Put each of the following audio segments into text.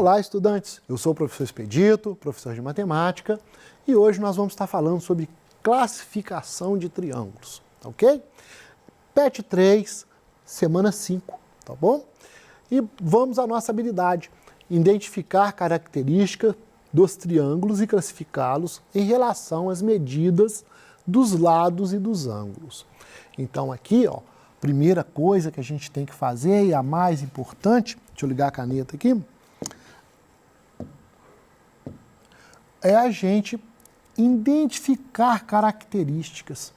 Olá, estudantes! Eu sou o professor Expedito, professor de matemática, e hoje nós vamos estar falando sobre classificação de triângulos, tá ok? PET 3, semana 5, tá bom? E vamos à nossa habilidade, identificar características dos triângulos e classificá-los em relação às medidas dos lados e dos ângulos. Então aqui, ó, primeira coisa que a gente tem que fazer e a mais importante, deixa eu ligar a caneta aqui, é a gente identificar características.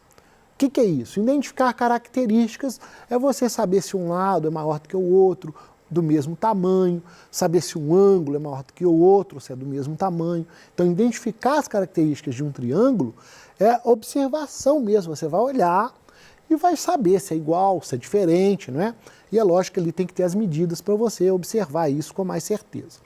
O que é isso? Identificar características é você saber se um lado é maior do que o outro, do mesmo tamanho, saber se um ângulo é maior do que o outro, se é do mesmo tamanho. Então, identificar as características de um triângulo é observação mesmo. Você vai olhar e vai saber se é igual, se é diferente, não é? E é lógico que ele tem que ter as medidas para você observar isso com mais certeza.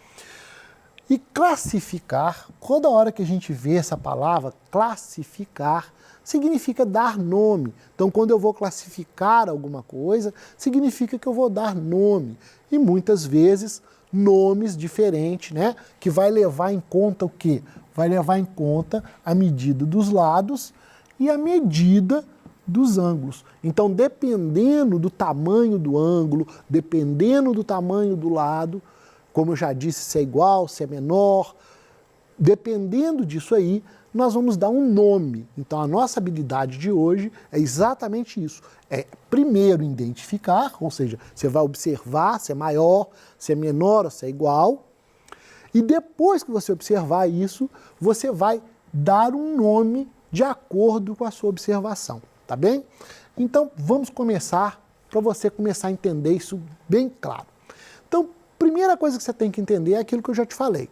E classificar, toda hora que a gente vê essa palavra, classificar, significa dar nome. Então, quando eu vou classificar alguma coisa, significa que eu vou dar nome. E muitas vezes, nomes diferentes, né? Que vai levar em conta o quê? Vai levar em conta a medida dos lados e a medida dos ângulos. Então, dependendo do tamanho do ângulo, dependendo do tamanho do lado, como eu já disse, se é igual, se é menor, dependendo disso aí, nós vamos dar um nome. Então, a nossa habilidade de hoje é exatamente isso. É primeiro identificar, ou seja, você vai observar se é maior, se é menor ou se é igual. E depois que você observar isso, você vai dar um nome de acordo com a sua observação, tá bem? Então, vamos começar, para você começar a entender isso bem claro. Então, primeira coisa que você tem que entender é aquilo que eu já te falei.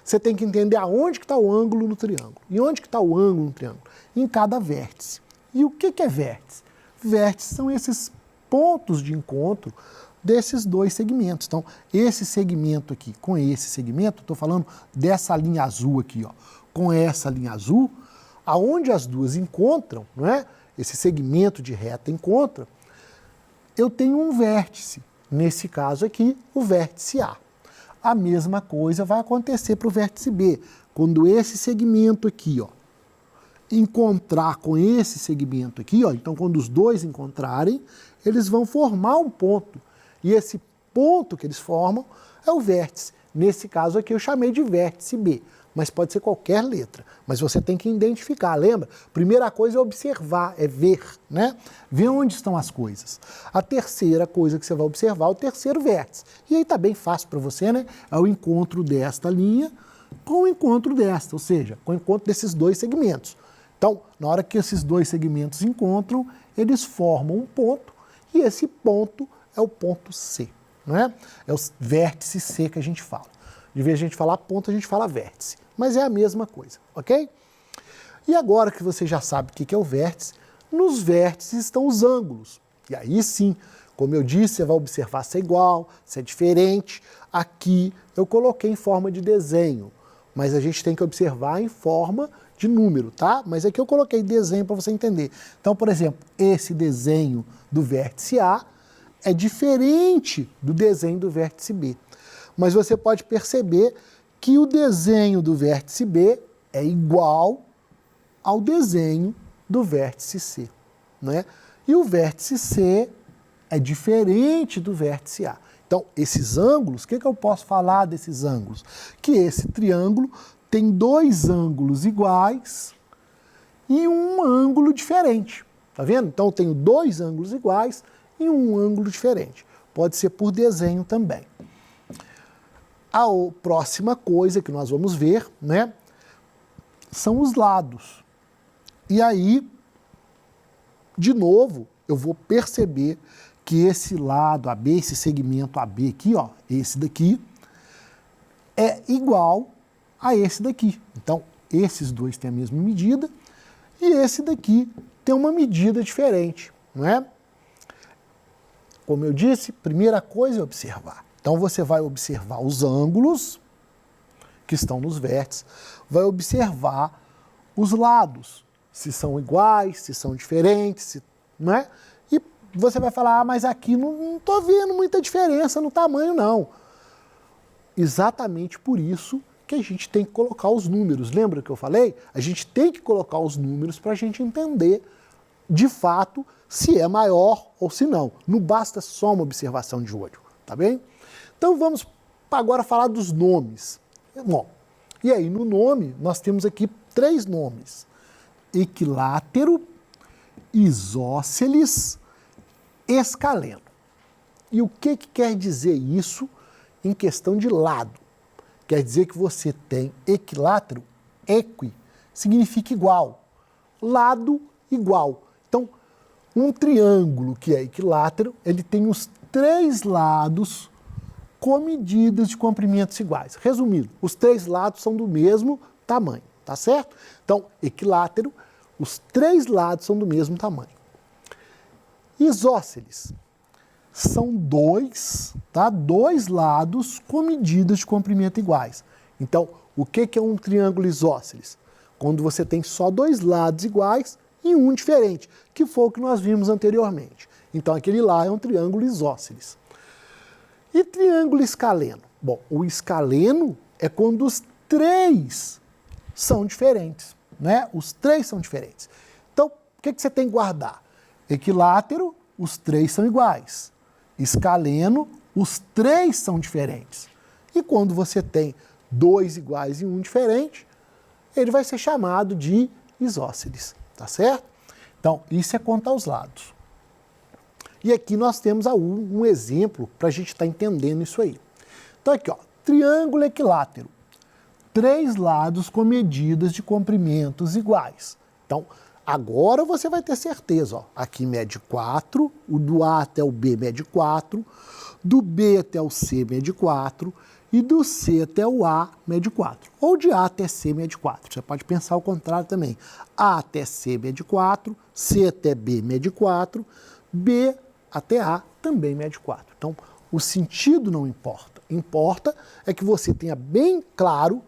Você tem que entender aonde que está o ângulo no triângulo. E onde que está o ângulo no triângulo? Em cada vértice. E o que é vértice? Vértices são esses pontos de encontro desses dois segmentos. Então, esse segmento aqui com esse segmento, estou falando dessa linha azul aqui, ó, com essa linha azul, aonde as duas encontram, não é? Esse segmento de reta encontra, eu tenho um vértice. Nesse caso aqui, o vértice A. A mesma coisa vai acontecer para o vértice B. Quando esse segmento aqui, ó, encontrar com esse segmento aqui, ó, então quando os dois encontrarem, eles vão formar um ponto. E esse ponto que eles formam é o vértice. Nesse caso aqui eu chamei de vértice B, mas pode ser qualquer letra. Mas você tem que identificar, lembra? Primeira coisa é observar, é ver, né? Ver onde estão as coisas. A terceira coisa que você vai observar é o terceiro vértice. E aí tá bem fácil para você, né? É o encontro desta linha com o encontro desta, ou seja, com o encontro desses dois segmentos. Então, na hora que esses dois segmentos encontram, eles formam um ponto, e esse ponto é o ponto C, não é? É o vértice C que a gente fala. De vez a gente falar ponto, a gente fala vértice. Mas é a mesma coisa, ok? E agora que você já sabe o que é o vértice, nos vértices estão os ângulos. E aí sim, como eu disse, você vai observar se é igual, se é diferente. Aqui eu coloquei em forma de desenho, mas a gente tem que observar em forma de número, tá? Mas aqui eu coloquei desenho para você entender. Então, por exemplo, esse desenho do vértice A é diferente do desenho do vértice B. Mas você pode perceber que o desenho do vértice B é igual ao desenho do vértice C, né? E o vértice C é diferente do vértice A. Então, esses ângulos, o que eu posso falar desses ângulos? Que esse triângulo tem dois ângulos iguais e um ângulo diferente, tá vendo? Então, eu tenho dois ângulos iguais e um ângulo diferente. Pode ser por desenho também. A próxima coisa que nós vamos ver, né, são os lados. E aí, de novo, eu vou perceber que esse lado AB, esse segmento AB aqui, ó, esse daqui, é igual a esse daqui. Então, esses dois têm a mesma medida e esse daqui tem uma medida diferente, não é? Como eu disse, primeira coisa é observar. Então, você vai observar os ângulos que estão nos vértices, vai observar os lados, se são iguais, se são diferentes, não é? E você vai falar, mas aqui não estou vendo muita diferença no tamanho, não. exatamente por isso que a gente tem que colocar os números. Lembra que eu falei? A gente tem que colocar os números para a gente entender, de fato, se é maior ou se não. Não basta só uma observação de olho, tá bem? Então vamos agora falar dos nomes. Bom, e aí no nome nós temos aqui 3 nomes: equilátero, isósceles, escaleno. E o que quer dizer isso em questão de lado? Quer dizer que você tem equilátero, equi, significa igual, lado igual. Então, um triângulo que é equilátero, ele tem os 3 lados com medidas de comprimentos iguais. Resumindo, os 3 lados são do mesmo tamanho, tá certo? Então, equilátero, os 3 lados são do mesmo tamanho. Isósceles são 2, tá? 2 lados com medidas de comprimento iguais. Então, o que é um triângulo isósceles? Quando você tem só 2 lados iguais e um diferente, que foi o que nós vimos anteriormente. Então, aquele lá é um triângulo isósceles. E triângulo escaleno? Bom, o escaleno é quando os 3 são diferentes, né? Os 3 são diferentes. Então, o que você tem que guardar? Equilátero, os 3 são iguais. Escaleno, os 3 são diferentes. E quando você tem 2 iguais e um diferente, ele vai ser chamado de isósceles, tá certo? Então, isso é contar os lados. E aqui nós temos um exemplo para a gente estar entendendo isso aí. Então aqui, ó, triângulo equilátero. 3 lados com medidas de comprimentos iguais. Então, agora você vai ter certeza, ó. Aqui mede 4, o do A até o B mede 4, do B até o C mede 4 e do C até o A mede 4. Ou de A até C mede 4. Você pode pensar o contrário também. A até C mede 4, C até B mede 4, B até A também mede 4. Então, o sentido não importa. Importa é que você tenha bem claro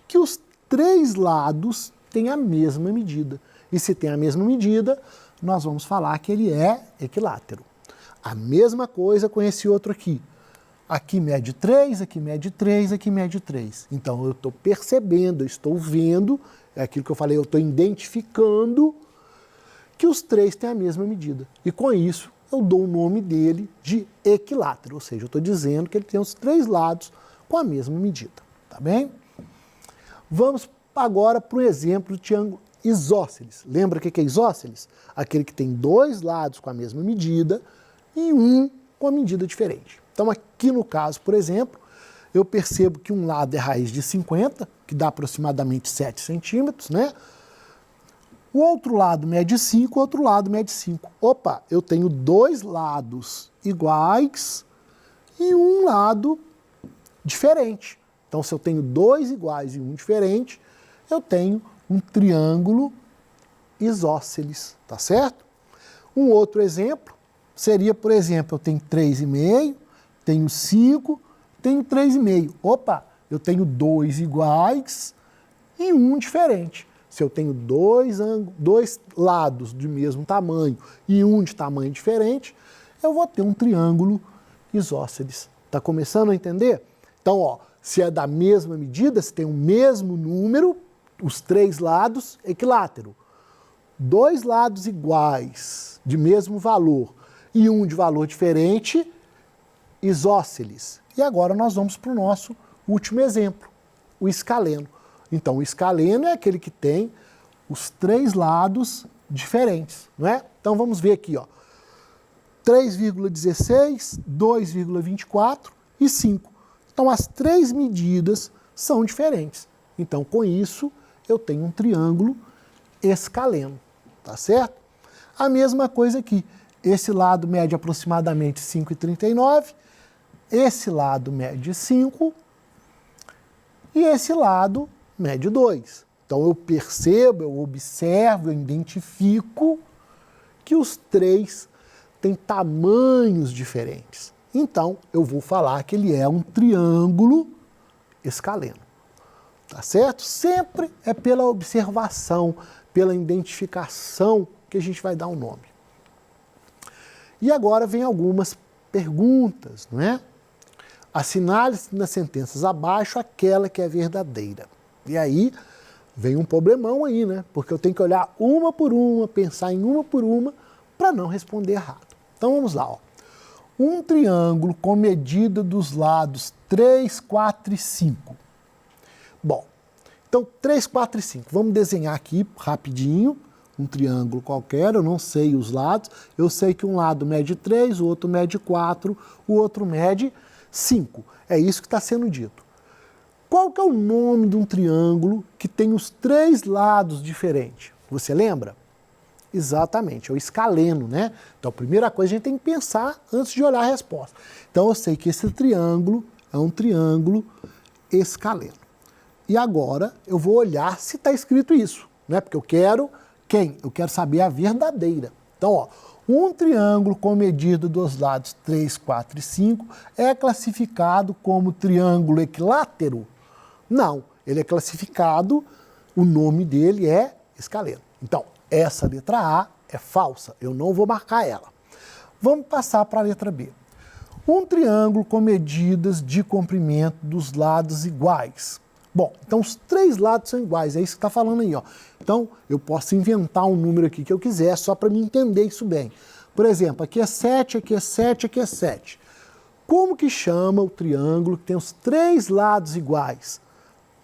que os 3 lados têm a mesma medida. E se tem a mesma medida, nós vamos falar que ele é equilátero. A mesma coisa com esse outro aqui. Aqui mede 3, aqui mede 3, aqui mede 3. Então, eu estou percebendo, eu estou vendo, é aquilo que eu falei, eu estou identificando que os 3 têm a mesma medida. E com isso, eu dou o nome dele de equilátero, ou seja, eu estou dizendo que ele tem os 3 lados com a mesma medida, tá bem? Vamos agora para o exemplo do triângulo isósceles. Lembra o que é isósceles? Aquele que tem 2 lados com a mesma medida e um com a medida diferente. Então aqui no caso, por exemplo, eu percebo que um lado é raiz de 50, que dá aproximadamente 7 centímetros, né? O outro lado mede 5, o outro lado mede 5. Opa, eu tenho 2 lados iguais e um lado diferente. Então, se eu tenho 2 iguais e um diferente, eu tenho um triângulo isósceles, tá certo? Um outro exemplo seria, por exemplo, eu tenho 3,5, tenho 5, tenho 3,5. Opa, eu tenho 2 iguais e um diferente. Se eu tenho 2 lados de mesmo tamanho e um de tamanho diferente, eu vou ter um triângulo isósceles. Está começando a entender? Então, ó, se é da mesma medida, se tem o mesmo número, os 3 lados, equilátero. 2 lados iguais, de mesmo valor, e um de valor diferente, isósceles. E agora nós vamos para o nosso último exemplo, o escaleno. Então, o escaleno é aquele que tem os 3 lados diferentes, não é? Então, vamos ver aqui, ó. 3,16, 2,24 e 5. Então, as 3 medidas são diferentes. Então, com isso, eu tenho um triângulo escaleno, tá certo? A mesma coisa aqui. Esse lado mede aproximadamente 5,39, esse lado mede 5 e esse lado mede 2. Então eu percebo, eu observo, eu identifico que os 3 têm tamanhos diferentes. Então eu vou falar que ele é um triângulo escaleno. Tá certo? Sempre é pela observação, pela identificação que a gente vai dar um nome. E agora vem algumas perguntas, não é? Assinale-se nas sentenças abaixo aquela que é verdadeira. E aí vem um problemão aí, né? Porque eu tenho que olhar uma por uma, pensar em uma por uma, para não responder errado. Então vamos lá, ó. Um triângulo com medida dos lados 3, 4 e 5. Bom, então 3, 4 e 5. Vamos desenhar aqui rapidinho um triângulo qualquer, eu não sei os lados, eu sei que um lado mede 3, o outro mede 4, o outro mede 5. É isso que está sendo dito. Qual que é o nome de um triângulo que tem os 3 lados diferentes? Você lembra? Exatamente, é o escaleno, né? Então, a primeira coisa a gente tem que pensar antes de olhar a resposta. Então, eu sei que esse triângulo é um triângulo escaleno. E agora eu vou olhar se está escrito isso, né? Porque eu quero quem? Eu quero saber a verdadeira. Então, ó, um triângulo com medida dos lados 3, 4 e 5 é classificado como triângulo equilátero? Não, ele é classificado, o nome dele é escaleno. Então, essa letra A é falsa, eu não vou marcar ela. Vamos passar para a letra B. Um triângulo com medidas de comprimento dos lados iguais. Bom, então os 3 lados são iguais, é isso que está falando aí, ó. Então, eu posso inventar um número aqui que eu quiser, só para me entender isso bem. Por exemplo, aqui é 7, aqui é 7, aqui é 7. Como que chama o triângulo que tem os 3 lados iguais,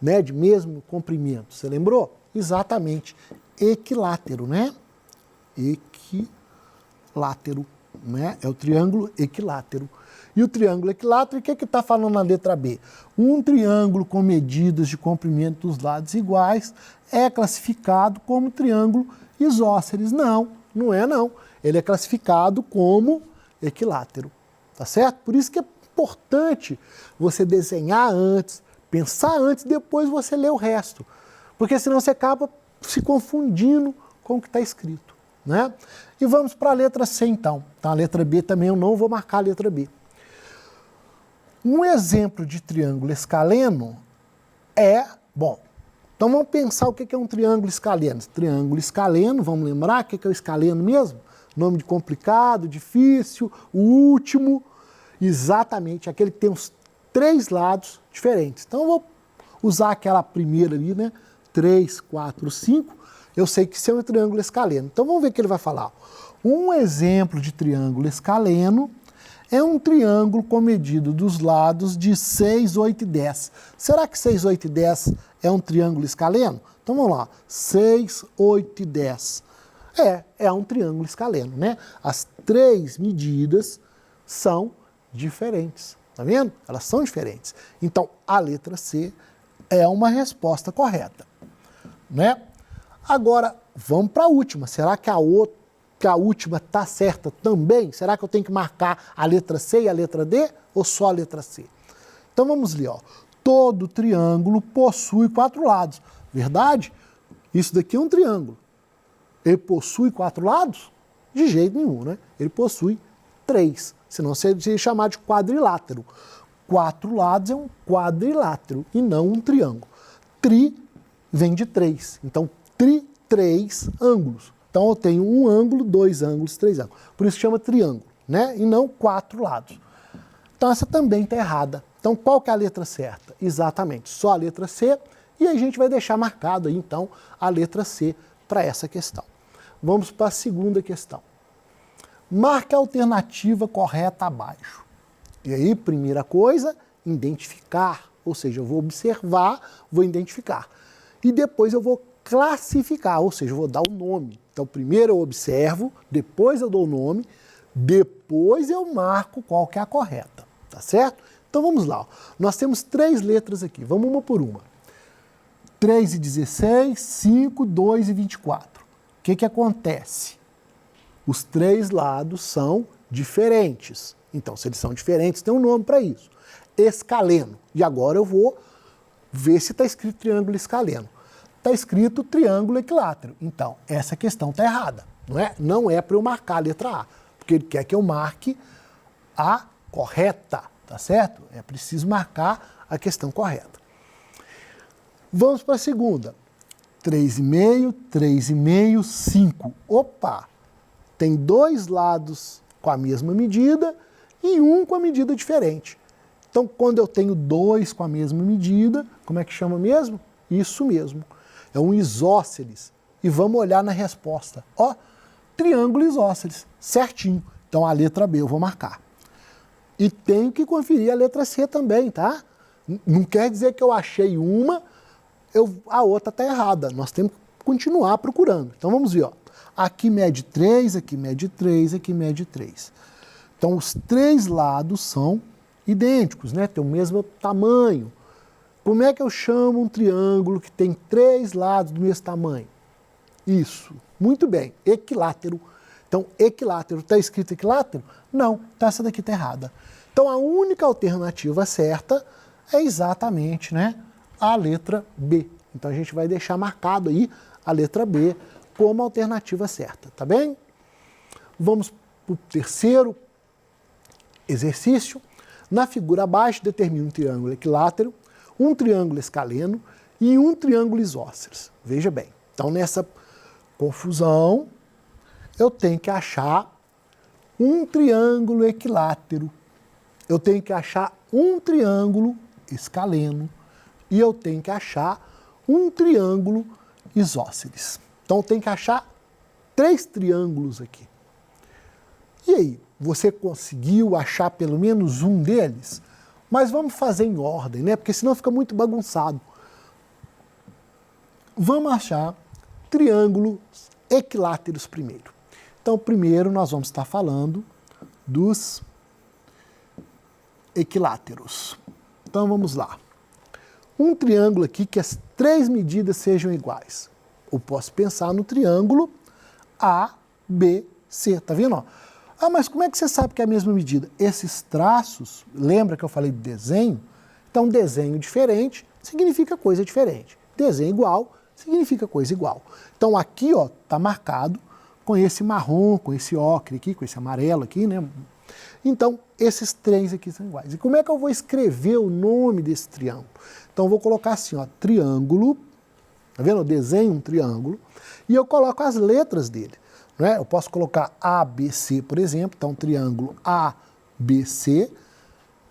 né, de mesmo comprimento? Você lembrou? Exatamente, equilátero, né? Equilátero, né? É o triângulo equilátero. E o triângulo equilátero, o que está falando na letra B? Um triângulo com medidas de comprimento dos lados iguais é classificado como triângulo isósceles. Não, não é não. Ele é classificado como equilátero, tá certo? Por isso que é importante você desenhar antes, pensar antes, depois você ler o resto. Porque senão você acaba se confundindo com o que está escrito, né? E vamos para a letra C então. Tá? A letra B também eu não vou marcar a letra B. Um exemplo de triângulo escaleno é, bom, então vamos pensar o que é um triângulo escaleno. Triângulo escaleno, vamos lembrar o que é o escaleno mesmo? Nome de complicado, difícil, o último, exatamente, aquele que tem os 3 lados diferentes. Então eu vou usar aquela primeira ali, né? 3, 4, 5, eu sei que isso é um triângulo escaleno. Então vamos ver o que ele vai falar. Um exemplo de triângulo escaleno é um triângulo com medida dos lados de 6, 8 e 10. Será que 6, 8 e 10 é um triângulo escaleno? Então vamos lá, 6, 8 e 10. É um triângulo escaleno, né? As 3 medidas são diferentes, tá vendo? Elas são diferentes. Então a letra C é uma resposta correta, né? Agora, vamos para a última. Será que a última está certa também? Será que eu tenho que marcar a letra C e a letra D ou só a letra C? Então vamos ler, ó. Todo triângulo possui 4 lados. Verdade? Isso daqui é um triângulo. Ele possui 4 lados? De jeito nenhum, né? Ele possui 3. Senão seria chamado de quadrilátero. 4 lados é um quadrilátero e não um triângulo. Tri vem de 3. Então, 3 ângulos. Então, eu tenho um ângulo, 2 ângulos, 3 ângulos. Por isso chama triângulo, né? E não 4 lados. Então, essa também está errada. Então, qual que é a letra certa? Exatamente, só a letra C. E a gente vai deixar marcado aí, então, a letra C para essa questão. Vamos para a segunda questão. Marque a alternativa correta abaixo. E aí, primeira coisa, identificar. Ou seja, eu vou observar, vou identificar. E depois eu vou classificar, ou seja, eu vou dar o nome. Então, primeiro eu observo, depois eu dou o nome, depois eu marco qual que é a correta, tá certo? Então, vamos lá. Ó. Nós temos 3 letras aqui, vamos uma por uma. 3 e 16, 5, 2 e 24. O que acontece? Os 3 lados são diferentes. Então, se eles são diferentes, tem um nome para isso. Escaleno. E agora eu vou ver se está escrito triângulo escaleno. Está escrito triângulo equilátero. Então, essa questão está errada. Não é para eu marcar a letra A, porque ele quer que eu marque a correta, tá certo? É preciso marcar a questão correta. Vamos para a segunda. 3,5, 3,5, 5. Opa! Tem 2 lados com a mesma medida e um com a medida diferente. Então, quando eu tenho dois com a mesma medida, como é que chama mesmo? Isso mesmo, é um isósceles. E vamos olhar na resposta. Ó, triângulo isósceles, certinho. Então, a letra B eu vou marcar. E tenho que conferir a letra C também, tá? Não quer dizer que eu achei uma, a outra está errada. Nós temos que continuar procurando. Então, vamos ver, ó. Aqui mede 3, aqui mede 3, aqui mede 3. Então, os três lados são idênticos, né? Tem o mesmo tamanho. Como é que eu chamo um triângulo que tem três lados do mesmo tamanho? Isso, muito bem, equilátero. Então, equilátero, está escrito equilátero? Não, então essa daqui está errada. Então, a única alternativa certa é exatamente, né, a letra B. Então, a gente vai deixar marcado aí a letra B como alternativa certa, tá bem? Vamos para o terceiro exercício. Na figura abaixo, determina um triângulo equilátero, um triângulo escaleno e um triângulo isósceles. Veja bem, então nessa confusão, eu tenho que achar um triângulo equilátero, eu tenho que achar um triângulo escaleno e eu tenho que achar um triângulo isósceles. Então, eu tenho que achar três triângulos aqui. E aí, você conseguiu achar pelo menos um deles? Mas vamos fazer em ordem, né? Porque senão fica muito bagunçado. Vamos achar triângulos equiláteros primeiro. Então, primeiro nós vamos estar falando dos equiláteros. Então, vamos lá. Um triângulo aqui que as três medidas sejam iguais. Eu posso pensar no triângulo ABC. Tá vendo? Ó? Ah, mas como é que você sabe que é a mesma medida? Esses traços, lembra que eu falei de desenho? Então, desenho diferente significa coisa diferente. Desenho igual significa coisa igual. Então, aqui, ó, tá marcado com esse marrom, com esse ocre aqui, com esse amarelo aqui, né? Então, esses três aqui são iguais. E como é que eu vou escrever o nome desse triângulo? Então, eu vou colocar assim, ó, triângulo, tá vendo? Eu desenho um triângulo e eu coloco as letras dele. Né? Eu posso colocar ABC, por exemplo, então triângulo ABC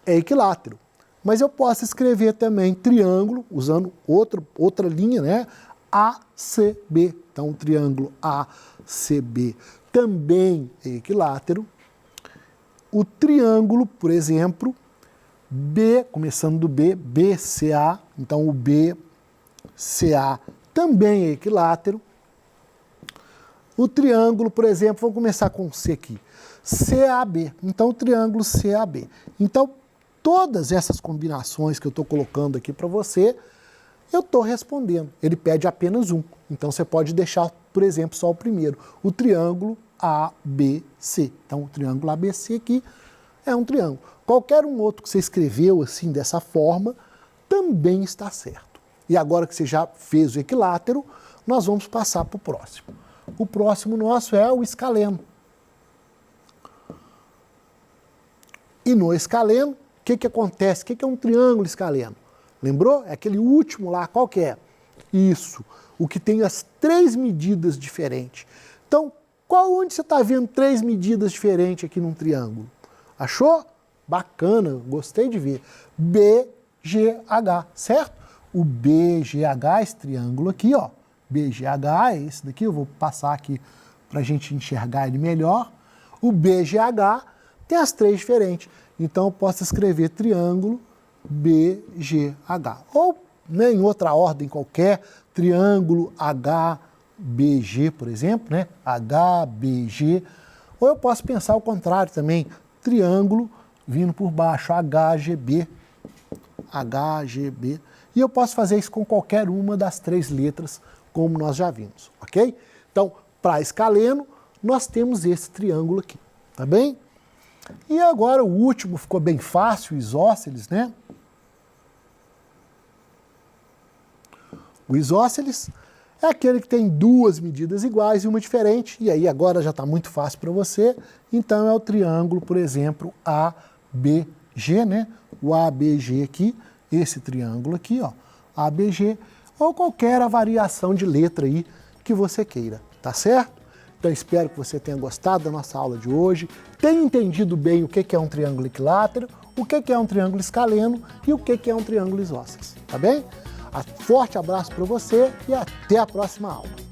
é equilátero. Mas eu posso escrever também triângulo, usando outra linha, né? ACB. Então, o triângulo ACB também é equilátero. O triângulo, por exemplo, B, começando do B, BCA, então o BCA também é equilátero. O triângulo, por exemplo, vamos começar com C aqui, CAB, então o triângulo CAB. Então, todas essas combinações que eu estou colocando aqui para você, eu estou respondendo. Ele pede apenas um, então você pode deixar, por exemplo, só o primeiro, o triângulo ABC. Então, o triângulo ABC aqui é um triângulo. Qualquer um outro que você escreveu assim, dessa forma, também está certo. E agora que você já fez o equilátero, nós vamos passar para o próximo. O próximo nosso é o escaleno. E no escaleno, o que acontece? O que é um triângulo escaleno? Lembrou? É aquele último lá, qual que é? Isso, o que tem as três medidas diferentes. Então, onde você está vendo três medidas diferentes aqui num triângulo? Achou? Bacana, gostei de ver. BGH, certo? O BGH, esse triângulo aqui, ó. BGH é esse daqui, eu vou passar aqui para a gente enxergar ele melhor. O BGH tem as três diferentes. Então, eu posso escrever triângulo BGH. Ou, né, em outra ordem qualquer, triângulo HBG, por exemplo, né? HBG. Ou eu posso pensar ao contrário também, triângulo vindo por baixo, HGB. HGB. E eu posso fazer isso com qualquer uma das três letras, como nós já vimos, ok? Então, para escaleno, nós temos esse triângulo aqui, tá bem? E agora o último ficou bem fácil, o isósceles, né? O isósceles é aquele que tem duas medidas iguais e uma diferente, e aí agora já está muito fácil para você, então é o triângulo, por exemplo, ABG, né? O ABG aqui, esse triângulo aqui, ó, ABG, ou qualquer variação de letra aí que você queira, tá certo? Então espero que você tenha gostado da nossa aula de hoje, tenha entendido bem o que é um triângulo equilátero, o que é um triângulo escaleno e o que é um triângulo isósceles, tá bem? Forte abraço para você e até a próxima aula.